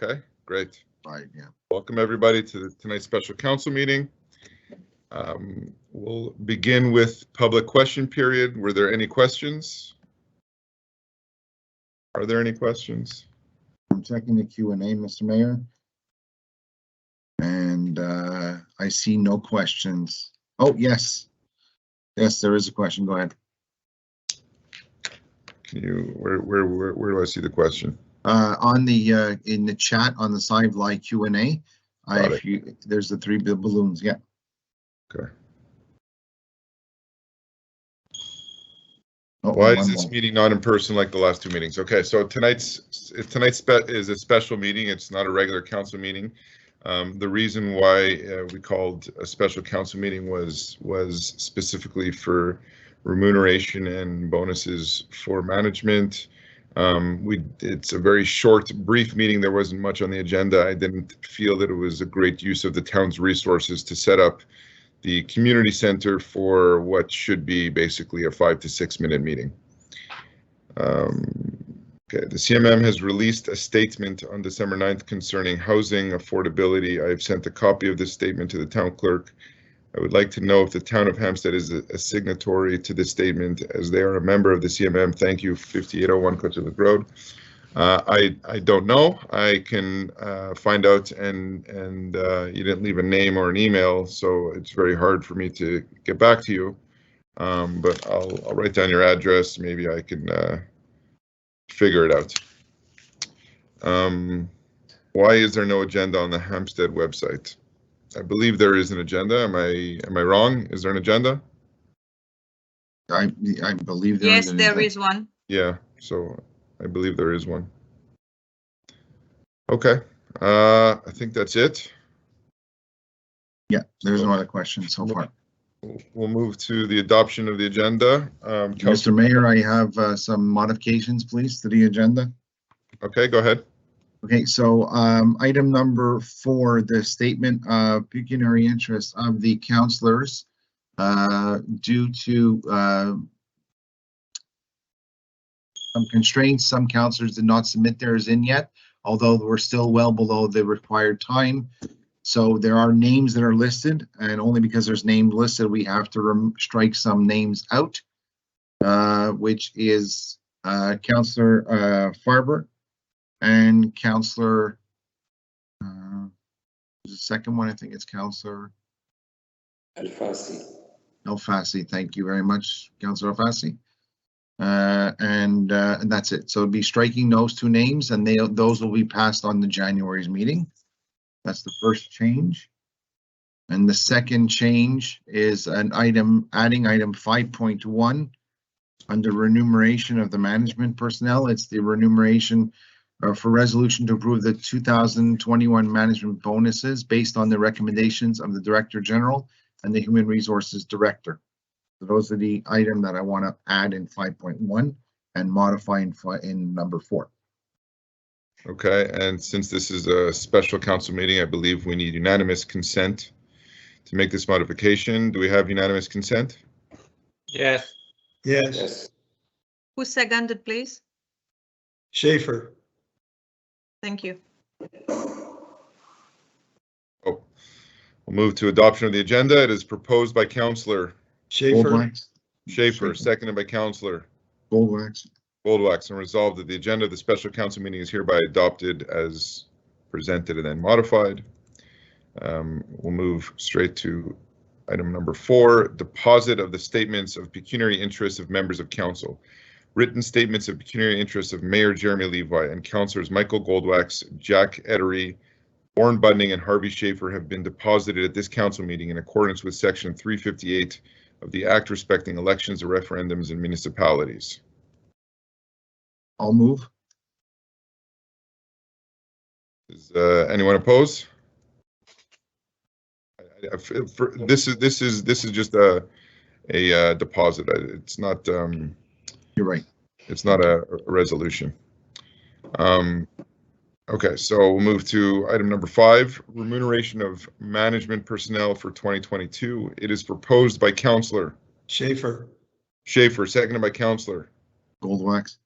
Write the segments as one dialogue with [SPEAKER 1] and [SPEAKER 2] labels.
[SPEAKER 1] Okay, great.
[SPEAKER 2] Right, yeah.
[SPEAKER 1] Welcome everybody to tonight's special council meeting. We'll begin with public question period. Were there any questions? Are there any questions?
[SPEAKER 2] I'm checking the Q&A, Mr. Mayor. And I see no questions. Oh, yes. Yes, there is a question. Go ahead.
[SPEAKER 1] Can you, where do I see the question?
[SPEAKER 2] On the in the chat on the side live Q&A, there's the three balloons. Yeah.
[SPEAKER 1] Okay.
[SPEAKER 2] Oh,
[SPEAKER 1] why is this meeting not in person like the last two meetings? Okay, so tonight's is a special meeting. It's not a regular council meeting. The reason why we called a special council meeting was specifically for remuneration and bonuses for management. It's a very short, brief meeting. There wasn't much on the agenda. I didn't feel that it was a great use of the town's resources to set up the community center for what should be basically a 5 to 6 minute meeting. Okay, the CMM has released a statement on December 9th concerning housing affordability. I have sent a copy of this statement to the town clerk. I would like to know if the town of Hampstead is a signatory to this statement, as they are a member of the CMM. Thank you, 5801 Coachella Road. I don't know. I can find out, and you didn't leave a name or an email, so it's very hard for me to get back to you. But I'll write down your address. Maybe I can figure it out. Why is there no agenda on the Hampstead website? I believe there is an agenda. Am I wrong? Is there an agenda?
[SPEAKER 2] I believe there is.
[SPEAKER 3] Yes, there is one.
[SPEAKER 1] Yeah, so I believe there is one. Okay, I think that's it.
[SPEAKER 2] Yeah, there's no other questions so far.
[SPEAKER 1] We'll move to the adoption of the agenda.
[SPEAKER 2] Mr. Mayor, I have some modifications, please, to the agenda.
[SPEAKER 1] Okay, go ahead.
[SPEAKER 2] Okay, so item number 4, the statement of pecuniary interest of the councillors due to some constraints. Some councillors did not submit theirs in yet, although we're still well below the required time. So there are names that are listed, and only because there's names listed, we have to strike some names out, which is Councillor Farber and Councillor, the second one, I think it's Councillor Alfasi. Thank you very much, Councillor Alfasi. And that's it. So it'll be striking those two names, and those will be passed on the January's meeting. That's the first change. And the second change is an item, adding item 5.1 under remuneration of the management personnel. It's the remuneration for resolution to approve the 2021 management bonuses based on the recommendations of the Director General and the Human Resources Director. So those are the item that I want to add in 5.1 and modify in number 4.
[SPEAKER 1] Okay, and since this is a special council meeting, I believe we need unanimous consent to make this modification. Do we have unanimous consent?
[SPEAKER 4] Yes.
[SPEAKER 5] Yes.
[SPEAKER 3] Who seconded, please?
[SPEAKER 5] Schaefer.
[SPEAKER 3] Thank you.
[SPEAKER 1] Oh, we'll move to adoption of the agenda. It is proposed by Councillor
[SPEAKER 5] Schaefer.
[SPEAKER 1] Schaefer, seconded by Councillor Goldwax, and resolved that the agenda of the special council meeting is hereby adopted as presented and then modified. We'll move straight to item number 4, deposit of the statements of pecuniary interest of members of council. Written statements of pecuniary interest of Mayor Jeremy Levi and Councillors Michael Goldwax, Jack Ettery, Warren Bunning, and Harvey Schaefer have been deposited at this council meeting in accordance with section 358 of the Act respecting elections and referendums in municipalities.
[SPEAKER 2] I'll move.
[SPEAKER 1] Is anyone opposed? This is just a deposit. It's not.
[SPEAKER 2] You're right.
[SPEAKER 1] It's not a resolution. Okay, so we'll move to item number 5, remuneration of management personnel for 2022. It is proposed by Councillor
[SPEAKER 5] Schaefer.
[SPEAKER 1] Schaefer, seconded by Councillor
[SPEAKER 2] Goldwax.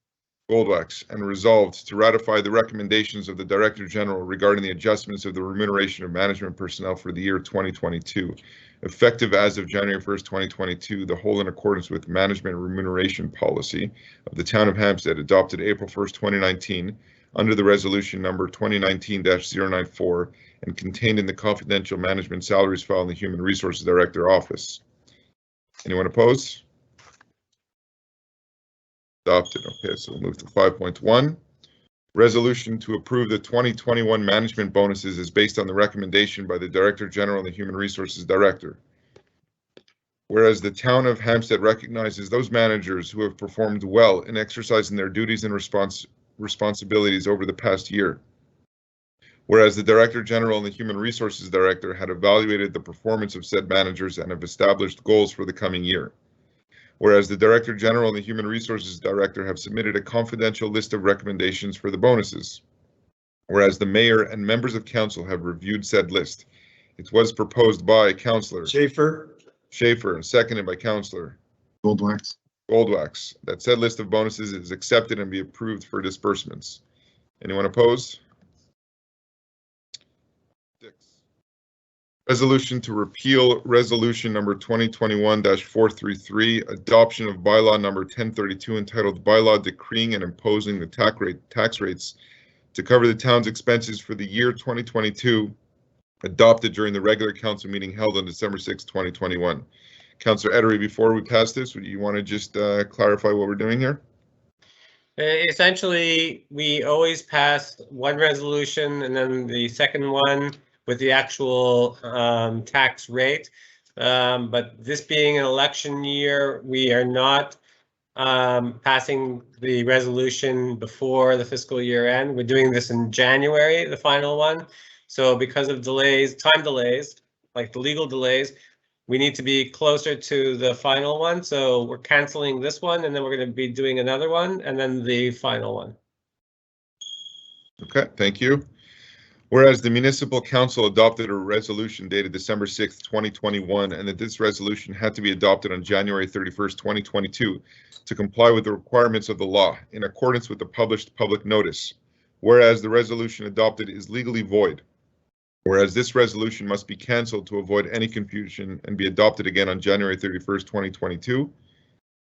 [SPEAKER 1] Goldwax, and resolved to ratify the recommendations of the Director General regarding the adjustments of the remuneration of management personnel for the year 2022, effective as of January 1st, 2022, the whole in accordance with management remuneration policy of the Town of Hampstead adopted April 1st, 2019, under the resolution number 2019-094 and contained in the confidential management salaries file in the Human Resources Director office. Anyone opposed? Adopted. Okay, so we'll move to 5.1. Resolution to approve the 2021 management bonuses is based on the recommendation by the Director General and the Human Resources Director. Whereas the Town of Hampstead recognizes those managers who have performed well in exercising their duties and responsibilities over the past year. Whereas the Director General and the Human Resources Director had evaluated the performance of said managers and have established goals for the coming year. Whereas the Director General and the Human Resources Director have submitted a confidential list of recommendations for the bonuses. Whereas the Mayor and members of Council have reviewed said list. It was proposed by Councillor
[SPEAKER 5] Schaefer.
[SPEAKER 1] and seconded by Councillor
[SPEAKER 2] Goldwax.
[SPEAKER 1] That said list of bonuses is accepted and be approved for disbursements. Anyone opposed? 6. Resolution to repeal resolution number 2021-433, adoption of bylaw number 1032 entitled Bylaw Decreeing and Imposing the Tax Rates to cover the town's expenses for the year 2022, adopted during the regular council meeting held on December 6, 2021. Councillor Ettery, before we pass this, would you want to just clarify what we're doing here?
[SPEAKER 4] Essentially, we always pass one resolution and then the second one with the actual tax rate. But this being an election year, we are not passing the resolution before the fiscal year end. We're doing this in January, the final one. So because of delays, time delays, like the legal delays, we need to be closer to the final one. So we're canceling this one and then we're going to be doing another one and then the final one.
[SPEAKER 1] Okay, thank you. Whereas the Municipal Council adopted a resolution dated December 6th, 2021, and that this resolution had to be adopted on January 31st, 2022 to comply with the requirements of the law in accordance with the published public notice. Whereas the resolution adopted is legally void. Whereas this resolution must be cancelled to avoid any confusion and be adopted again on January 31st, 2022.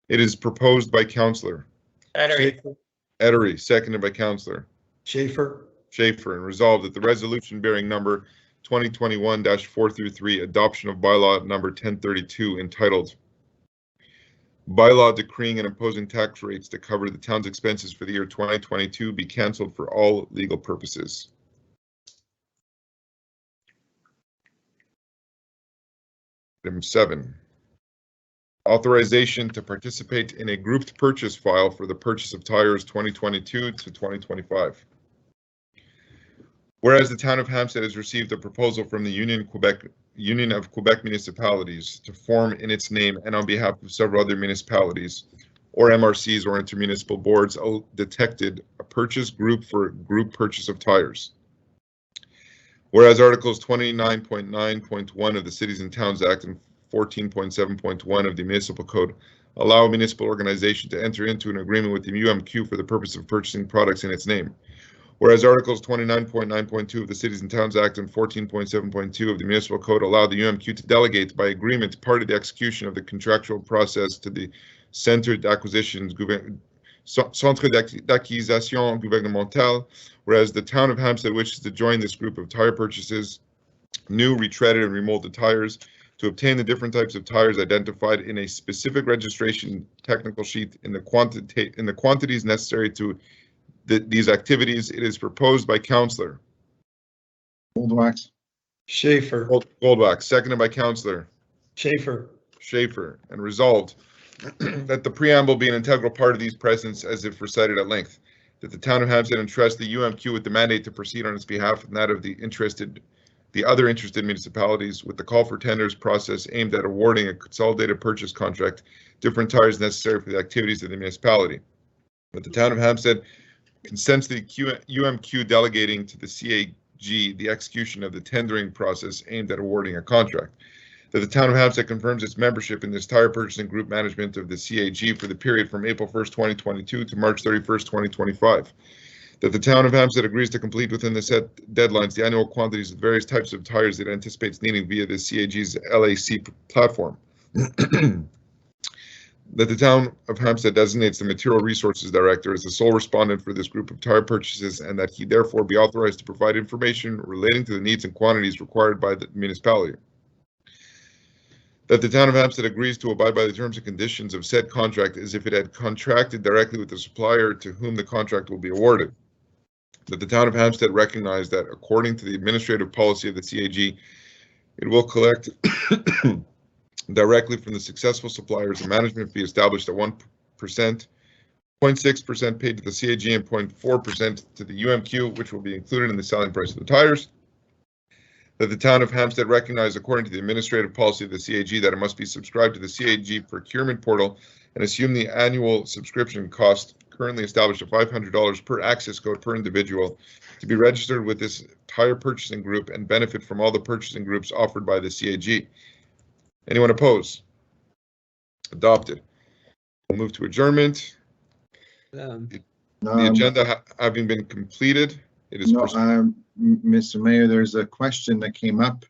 [SPEAKER 1] It is proposed by Councillor Ettery, seconded by Councillor
[SPEAKER 5] Schaefer,
[SPEAKER 1] and resolved that the resolution bearing number 2021-433, adoption of bylaw number 1032 entitled Bylaw Decreeing and Imposing Tax Rates to cover the town's expenses for the year 2022 be cancelled for all legal purposes. Item 7. Authorization to participate in a grouped purchase file for the purchase of tires 2022 to 2025. Whereas the Town of Hampstead has received a proposal from the Union of Quebec Municipalities to form in its name and on behalf of several other municipalities or MRCs or intermunicipal boards detected a purchase group for group purchase of tires. Whereas Articles 29.9.1 of the Cities and Towns Act and 14.7.1 of the Municipal Code allow a municipal organization to enter into an agreement with the UMQ for the purpose of purchasing products in its name. Whereas Articles 29.9.2 of the Cities and Towns Act and 14.7.2 of the Municipal Code allow the UMQ to delegate by agreement part of the execution of the contractual process to the Centre d'Acquisition Gouvernemental, whereas the Town of Hampstead wishes to join this group of tire purchases, new, retreaded, and remolded tires, to obtain the different types of tires identified in a specific registration technical sheet in the quantities necessary to these activities. It is proposed by Councillor
[SPEAKER 2] Goldwax.
[SPEAKER 5] Schaefer,
[SPEAKER 1] seconded by Councillor
[SPEAKER 5] Schaefer,
[SPEAKER 1] and resolved that the preamble be an integral part of these presents as if recited at length, that the Town of Hampstead entrusts the UMQ with the mandate to proceed on its behalf and that of the other interested municipalities with the call for tenders process aimed at awarding a consolidated purchase contract, different tires necessary for the activities of the municipality. But the Town of Hampstead consents to the UMQ delegating to the CAG the execution of the tendering process aimed at awarding a contract. That the town of Hampstead confirms its membership in this tire purchasing group management of the CAG for the period from April 1st, 2022 to March 31st, 2025. That the town of Hampstead agrees to complete within the set deadlines the annual quantities of various types of tires it anticipates needing via the CAG's LAC platform. That the town of Hampstead designates the Material Resources Director as the sole respondent for this group of tire purchases, and that he therefore be authorized to provide information relating to the needs and quantities required by the municipality. That the town of Hampstead agrees to abide by the terms and conditions of said contract as if it had contracted directly with the supplier to whom the contract will be awarded. That the town of Hampstead recognize that according to the administrative policy of the CAG, it will collect directly from the successful suppliers a management fee established at 1%, 0.6% paid to the CAG and 0.4% to the UMQ, which will be included in the selling price of the tires. That the town of Hampstead recognize, according to the administrative policy of the CAG, that it must be subscribed to the CAG procurement portal and assume the annual subscription cost currently established at $500 per access code per individual to be registered with this tire purchasing group and benefit from all the purchasing groups offered by the CAG. Anyone oppose? Adopted. We'll move to adjournment. The agenda having been completed, it is.
[SPEAKER 2] Mr. Mayor, there's a question that came up,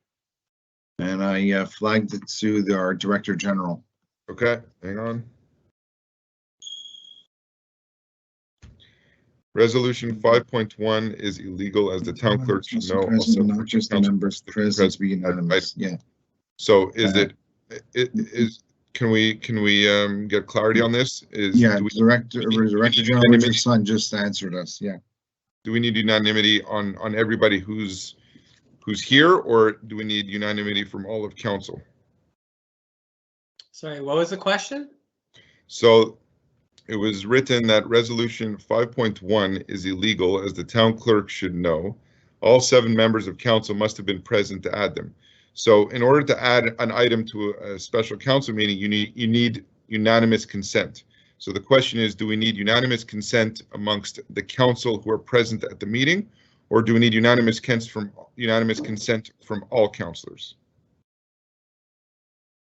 [SPEAKER 2] and I flagged it to our Director General.
[SPEAKER 1] Okay, hang on. Resolution 5.1 is illegal as the town clerk should know.
[SPEAKER 2] Not just the members present be unanimous. Yeah.
[SPEAKER 1] So is can we get clarity on this?
[SPEAKER 2] Director General Richard Sun just answered us. Yeah.
[SPEAKER 1] Do we need unanimity on everybody who's here, or do we need unanimity from all of council?
[SPEAKER 4] Sorry, what was the question?
[SPEAKER 1] So it was written that resolution 5.1 is illegal as the town clerk should know. All 7 members of council must have been present to add them. So in order to add an item to a special council meeting, you need unanimous consent. So the question is, do we need unanimous consent amongst the council who are present at the meeting, or do we need unanimous consent from all councillors?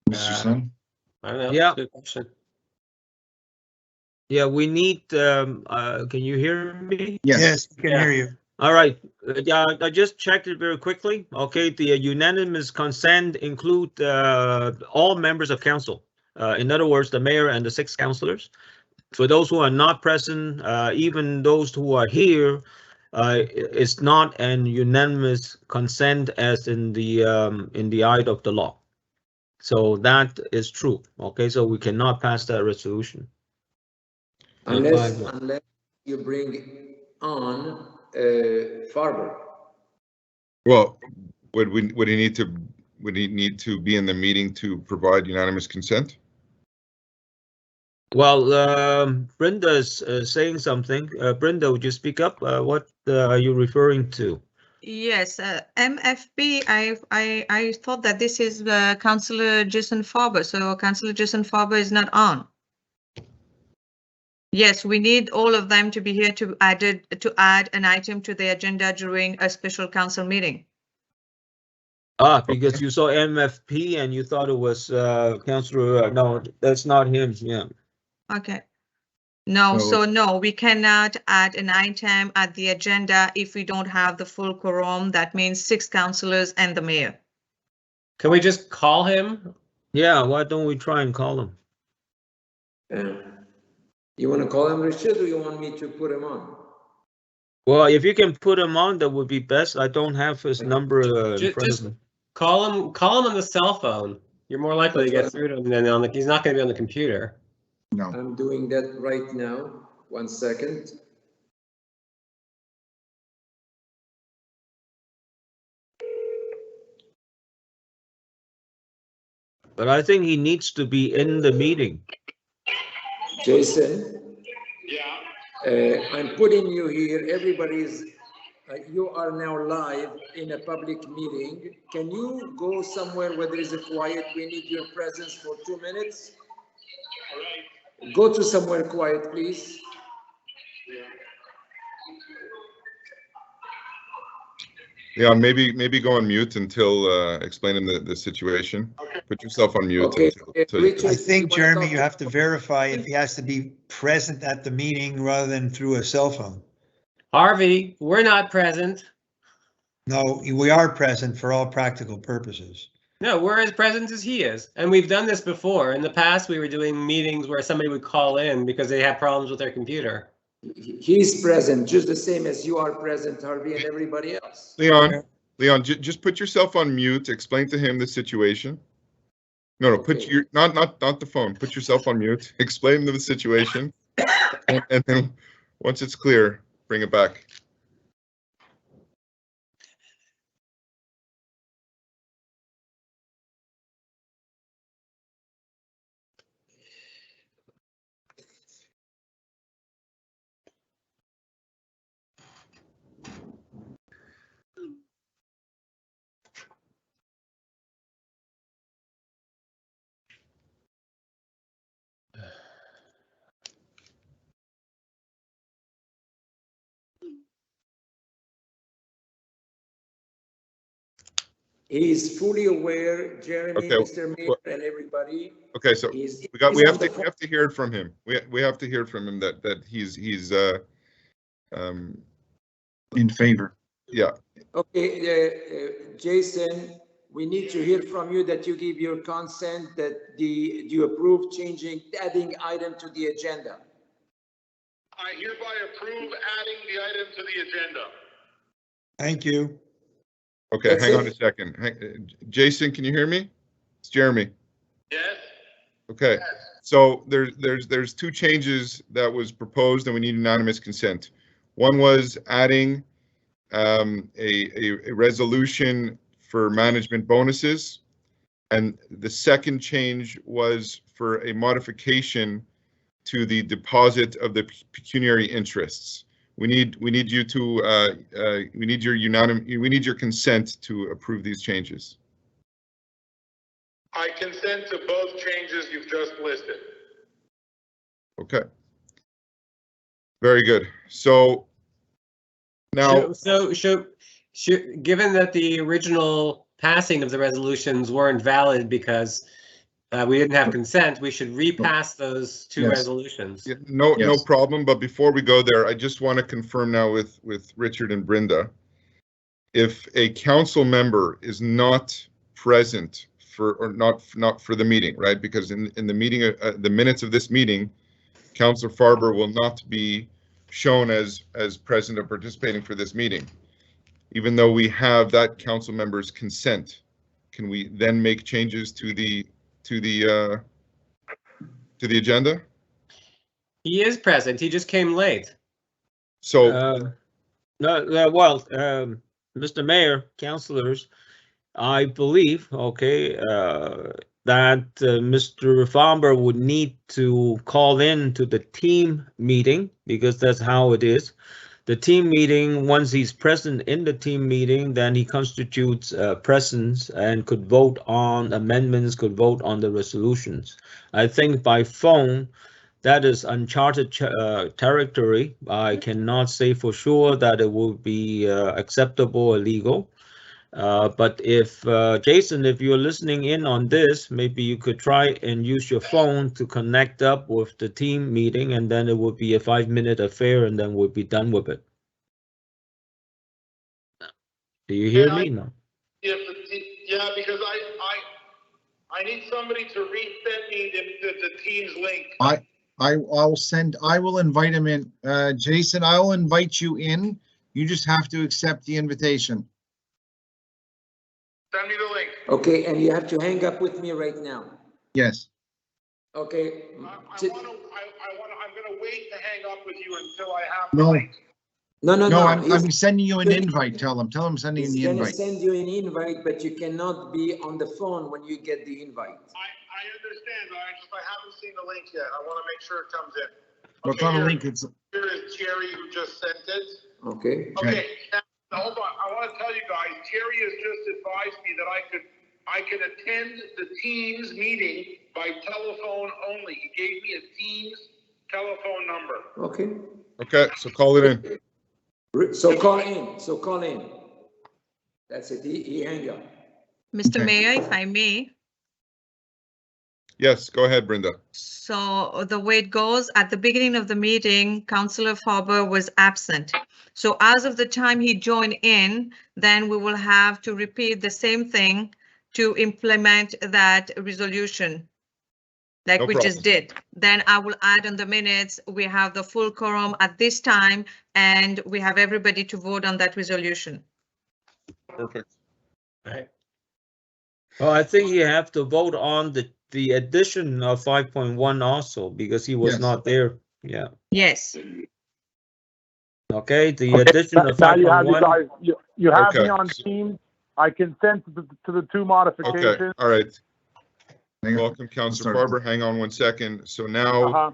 [SPEAKER 2] Mr. Sun?
[SPEAKER 4] I don't know.
[SPEAKER 6] Yeah.
[SPEAKER 4] Good question.
[SPEAKER 6] Yeah, we need, can you hear me?
[SPEAKER 2] Yes.
[SPEAKER 5] I can hear you.
[SPEAKER 6] All right, yeah, I just checked it very quickly. Okay, the unanimous consent include all members of council. In other words, the mayor and the 6 councillors. For those who are not present, even those who are here, it's not an unanimous consent as in the eye of the law. So that is true. Okay, so we cannot pass that resolution.
[SPEAKER 7] Unless you bring on Farber.
[SPEAKER 1] Well, would he need to be in the meeting to provide unanimous consent?
[SPEAKER 6] Well, Brenda is saying something. Brenda, would you speak up? What are you referring to?
[SPEAKER 3] Yes, MFP, I thought that this is Councillor Jason Farber, so Councillor Jason Farber is not on. Yes, we need all of them to be here to add an item to the agenda during a special council meeting.
[SPEAKER 6] Because you saw MFP and you thought it was Councillor, no, that's not him, yeah.
[SPEAKER 3] Okay. No, so no, we cannot add an item at the agenda if we don't have the full quorum. That means 6 councillors and the mayor.
[SPEAKER 4] Can we just call him?
[SPEAKER 6] Yeah, why don't we try and call him?
[SPEAKER 7] You want to call him, Richard, or you want me to put him on?
[SPEAKER 6] Well, if you can put him on, that would be best. I don't have his number in front of me.
[SPEAKER 4] Call him on the cell phone. You're more likely to get through to him than he's not going to be on the computer.
[SPEAKER 2] No.
[SPEAKER 7] I'm doing that right now. 1 second.
[SPEAKER 6] But I think he needs to be in the meeting.
[SPEAKER 7] Jason? Yeah. I'm putting you here. Everybody's, you are now live in a public meeting. Can you go somewhere where there is a quiet? We need your presence for 2 minutes. All right. Go to somewhere quiet, please. Yeah.
[SPEAKER 1] Leon, maybe go on mute until explain him the situation.
[SPEAKER 8] Okay.
[SPEAKER 1] Put yourself on mute.
[SPEAKER 7] Okay.
[SPEAKER 1] Until
[SPEAKER 7] Richard,
[SPEAKER 5] I think,
[SPEAKER 7] you wanna
[SPEAKER 5] Jeremy,
[SPEAKER 7] talk
[SPEAKER 5] you
[SPEAKER 7] to-
[SPEAKER 5] have to verify if he has to be present at the meeting rather than through a cell phone.
[SPEAKER 4] Harvey, we're not present.
[SPEAKER 5] No, we are present for all practical purposes.
[SPEAKER 4] No, we're as present as he is. And we've done this before. In the past, we were doing meetings where somebody would call in because they had problems with their computer.
[SPEAKER 7] He's present, just the same as you are present, Harvey, and everybody else.
[SPEAKER 1] Leon, just put yourself on mute. Explain to him the situation. No, put
[SPEAKER 7] Okay.
[SPEAKER 1] your not the phone. Put yourself on mute. Explain the situation, and then once it's clear, bring it back.
[SPEAKER 7] He's fully aware, Jeremy,
[SPEAKER 1] Okay,
[SPEAKER 7] Mr. Mayor, and everybody.
[SPEAKER 1] Okay, so
[SPEAKER 7] He's
[SPEAKER 1] we have
[SPEAKER 7] on the
[SPEAKER 1] to hear it from him. We have to hear from him that he's
[SPEAKER 2] In favor.
[SPEAKER 1] yeah.
[SPEAKER 7] Okay, Jason, we need to hear from you that you give your consent that you approve adding item to the agenda.
[SPEAKER 8] I hereby approve adding the item to the agenda.
[SPEAKER 5] Thank you.
[SPEAKER 1] Okay,
[SPEAKER 7] That's
[SPEAKER 1] hang on a
[SPEAKER 7] it.
[SPEAKER 1] second. Jason, can you hear me? It's Jeremy.
[SPEAKER 8] Yes?
[SPEAKER 1] Okay,
[SPEAKER 8] Yes.
[SPEAKER 1] so there's two changes that was proposed and we need unanimous consent. One was adding a resolution for management bonuses, and the second change was for a modification to the deposit of the pecuniary interests. We need you to we need your consent to approve these changes.
[SPEAKER 8] I consent to both changes you've just listed.
[SPEAKER 1] Okay. Very good. So now,
[SPEAKER 4] Given that the original passing of the resolutions weren't valid because we didn't have consent, we should repass those two
[SPEAKER 2] Yes.
[SPEAKER 4] resolutions.
[SPEAKER 1] no
[SPEAKER 2] Yes.
[SPEAKER 1] problem. But before we go there, I just want to confirm now with Richard and Brenda, if a council member is not present for not for the meeting, right? Because in the meeting, the minutes of this meeting, Councillor Farber will not be shown as present or participating for this meeting. Even though we have that council member's consent, can we then make changes to the agenda?
[SPEAKER 4] He is present. He just came late.
[SPEAKER 1] So
[SPEAKER 6] Mr. Mayor, councilors, I believe, that Mr. Farber would need to call in to the team meeting because that's how it is. The team meeting, once he's present in the team meeting, then he constitutes presence and could vote on amendments, could vote on the resolutions. I think by phone, that is uncharted territory. I cannot say for sure that it will be acceptable or legal. But if Jason, if you're listening in on this, maybe you could try and use your phone to connect up with the team meeting, and then it would be a 5-minute affair, and then we'll be done with it. Do you hear me? No.
[SPEAKER 8] Yeah, because I need somebody to resend me the Teams link.
[SPEAKER 2] I will invite him in. Jason, I will invite you in. You just have to accept the invitation.
[SPEAKER 8] Send me the link.
[SPEAKER 7] Okay, and you have to hang up with me right now.
[SPEAKER 2] Yes.
[SPEAKER 7] Okay.
[SPEAKER 8] I'm gonna wait to hang up with you until I have the
[SPEAKER 2] No.
[SPEAKER 8] link.
[SPEAKER 7] No.
[SPEAKER 2] I'm sending you an invite. Tell him I'm sending you
[SPEAKER 7] He's
[SPEAKER 2] the
[SPEAKER 7] gonna
[SPEAKER 2] invite.
[SPEAKER 7] send you an invite, but you cannot be on the phone when you get the invite.
[SPEAKER 8] I understand, I haven't seen the link yet. I want to make sure it comes in.
[SPEAKER 2] What's
[SPEAKER 8] Okay,
[SPEAKER 2] on the
[SPEAKER 8] here-
[SPEAKER 2] link? It's
[SPEAKER 8] Here is Jerry who just sent it.
[SPEAKER 7] Okay.
[SPEAKER 8] Okay, now, hold on. I want to tell you guys, Jerry has just advised me that I could attend the Teams meeting by telephone only. He gave me a Teams telephone number.
[SPEAKER 7] Okay.
[SPEAKER 1] okay, so call it in.
[SPEAKER 7] So call in. That's it. He hang up.
[SPEAKER 3] Mr.
[SPEAKER 2] Okay.
[SPEAKER 3] Mayor, if I may.
[SPEAKER 1] Yes, go ahead, Brenda.
[SPEAKER 3] So the way it goes, at the beginning of the meeting, Councillor Faber was absent. So as of the time he joined in, then we will have to repeat the same thing to implement that resolution, like
[SPEAKER 1] No
[SPEAKER 3] we just
[SPEAKER 1] problem.
[SPEAKER 3] did. Then I will add on the minutes, we have the full quorum at this time, and we have everybody to vote on that resolution.
[SPEAKER 1] Perfect.
[SPEAKER 4] Right.
[SPEAKER 6] Well, I think you have to vote on the addition of 5.1 also, because he was
[SPEAKER 2] Yes.
[SPEAKER 6] not there. Yeah,
[SPEAKER 3] Yes.
[SPEAKER 6] okay, the addition of
[SPEAKER 9] Now you have
[SPEAKER 6] 5.1.
[SPEAKER 9] you guys, you have
[SPEAKER 1] Okay.
[SPEAKER 9] me on Teams. I consent to the two
[SPEAKER 1] Okay,
[SPEAKER 9] modifications.
[SPEAKER 1] all right.
[SPEAKER 2] Hang on.
[SPEAKER 1] Welcome, Councillor
[SPEAKER 2] Sorry.
[SPEAKER 1] Farber. Hang on one second. So now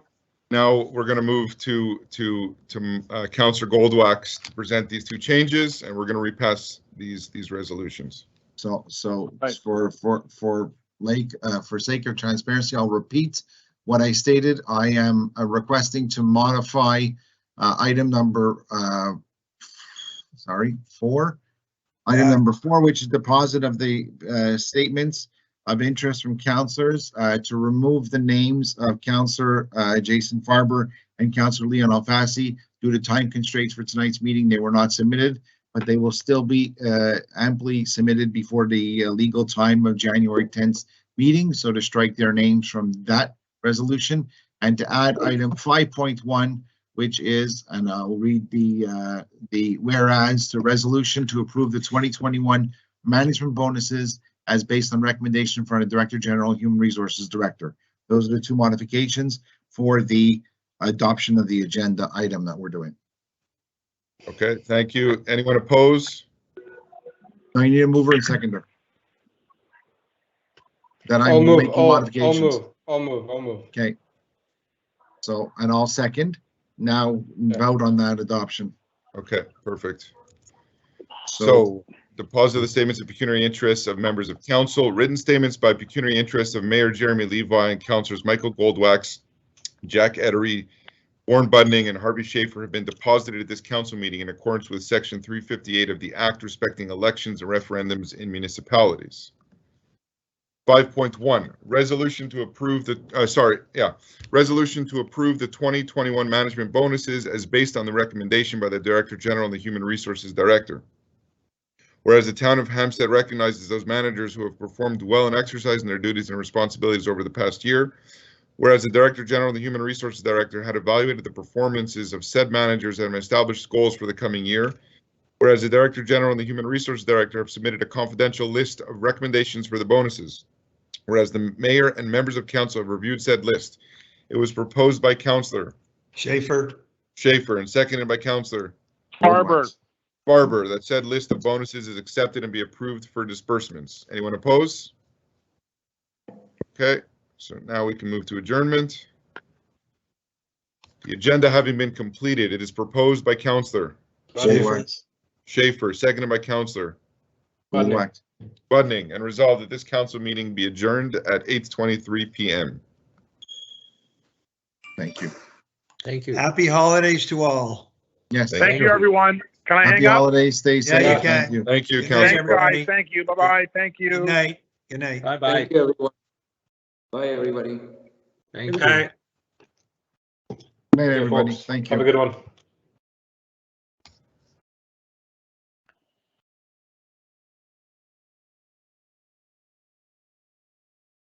[SPEAKER 1] we're going to move to Councillor Goldwax to present these two changes, and we're going to repass these resolutions.
[SPEAKER 2] So
[SPEAKER 9] Right.
[SPEAKER 2] for sake of transparency, I'll repeat what I stated. I am requesting to modify item number 4. Item number 4, which is deposit of the statements of interest from councillors, to remove the names of Councillor Jason Farber and Councillor Leon Alfasi. Due to time constraints for tonight's meeting, they were not submitted, but they will still be amply submitted before the legal time of January 10th meeting. So to strike their names from that resolution, and to add item 5.1, which is, and I'll read the whereas, the resolution to approve the 2021 management bonuses as based on recommendation from the Director General, Human Resources Director. Those are the two modifications for the adoption of the agenda item that we're doing.
[SPEAKER 1] Okay, thank you. Anyone oppose?
[SPEAKER 2] I need a mover and seconder. That
[SPEAKER 10] I'll
[SPEAKER 2] I'm
[SPEAKER 10] move.
[SPEAKER 2] making modifications.
[SPEAKER 10] I'll move.
[SPEAKER 2] Okay. So, and I'll second. Now vote on that adoption.
[SPEAKER 1] Okay, perfect.
[SPEAKER 2] So
[SPEAKER 1] So deposit of the statements of pecuniary interests of members of council, written statements by pecuniary interests of Mayor Jeremy Levi and Councillors Michael Goldwax, Jack Ettery, Warren Budning, and Harvey Schaefer have been deposited at this council meeting in accordance with Section 358 of the Act respecting elections and referendums in municipalities. 5.1, resolution to approve the, resolution to approve the 2021 management bonuses as based on the recommendation by the Director General and the Human Resources Director. Whereas the town of Hampstead recognizes those managers who have performed well in exercising their duties and responsibilities over the past year. Whereas the Director General and the Human Resources Director had evaluated the performances of said managers and have established goals for the coming year. Whereas the Director General and the Human Resources Director have submitted a confidential list of recommendations for the bonuses. Whereas the Mayor and members of council have reviewed said list. It was proposed by Councillor
[SPEAKER 5] Schaefer.
[SPEAKER 1] and seconded by Councillor
[SPEAKER 9] Farber.
[SPEAKER 1] that said list of bonuses is accepted and be approved for disbursements. Anyone oppose? Okay, so now we can move to adjournment. The agenda having been completed, it is proposed by Councillor Schaefer, seconded by Councillor Budning, and resolved that this council meeting be adjourned at 8:23 p.m.
[SPEAKER 2] thank you.
[SPEAKER 6] Thank you.
[SPEAKER 5] Happy holidays to all.
[SPEAKER 2] Yes.
[SPEAKER 1] Thank
[SPEAKER 9] Thank you, everyone. Can I
[SPEAKER 2] Happy
[SPEAKER 9] hang up?
[SPEAKER 2] holidays. Stay safe.
[SPEAKER 5] you can.
[SPEAKER 2] Thank you.
[SPEAKER 1] Thank you,
[SPEAKER 5] Good night,
[SPEAKER 1] Councillor.
[SPEAKER 9] Thanks,
[SPEAKER 5] everybody.
[SPEAKER 9] guys. Thank you. Bye-bye. Thank you.
[SPEAKER 5] Good night. Good night.
[SPEAKER 6] Bye
[SPEAKER 7] Thank
[SPEAKER 6] bye.
[SPEAKER 7] you, everyone. Bye, everybody.
[SPEAKER 6] Thank
[SPEAKER 4] Good
[SPEAKER 6] you.
[SPEAKER 4] night.
[SPEAKER 2] Good night, everybody.
[SPEAKER 10] folks.
[SPEAKER 2] Thank you.
[SPEAKER 10] Have a good one.